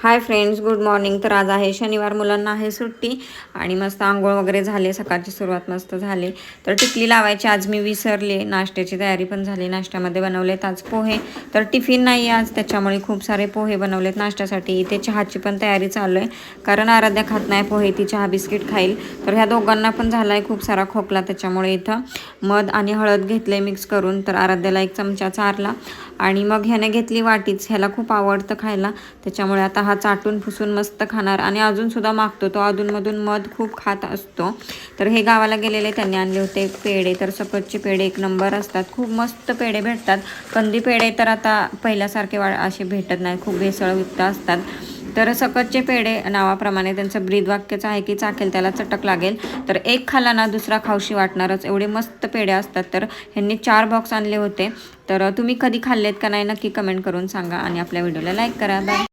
Hi friends, good morning. तर आज आहे शनिवार, मुलांना आहे सुट्टी आणि मस्त आंघोळ वगैरे झाले, सकाळची सुरुवात मस्त झाली. तर टिकली लावायची आज मी विसरले. नाश्त्याची तयारी पण झाली. नाश्त्यामध्ये बनवलेत आज पोहे. तर टिफिन नाही आज, त्याच्यामुळे खूप सारे पोहे बनवलेत नाश्त्यासाठी. इथे चहाची पण तयारी चालू आहे, कारण आराध्या खात नाही पोहे, ती चहा बिस्किट खाईल. तर ह्या दोघांना पण झाला आहे खूप सारा खोकला, त्याच्यामुळे इथं मध आणि हळद घेतले मिक्स करून. तर आराध्याला 1 चमचा चारला आणि मग ह्याने घेतली वाटीच. ह्याला खूप आवडतं खायला, त्याच्यामुळे आता हा चाटून पुसून मस्त खाणार आणि अजूनसुद्धा मागतो. तो अधूनमधून मध खूप खात असतो. तर हे गावाला गेलेले, त्यांनी आणले होते पेढे. तर सकतचे पेढे 1 नंबर असतात, खूप मस्त पेढे भेटतात. कंदी पेढे तर आता पहिल्यासारखे असे भेटत नाही, खूप भेसळयुक्त असतात. तर सकतचे पेढे नावाप्रमाणे त्यांचं ब्रीदवाक्यच आहे की चाखेल त्याला चटक लागेल. तर एक खाल्ला ना दुसरा खाऊशी वाटणारच, एवढे मस्त पेढे असतात. तर ह्यांनी 4 बॉक्स आणले होते. तर तुम्ही कधी खाल्लेत का नाही नक्की कमेंट करून सांगा आणि आपल्या व्हिडिओला लाईक करा. बाय.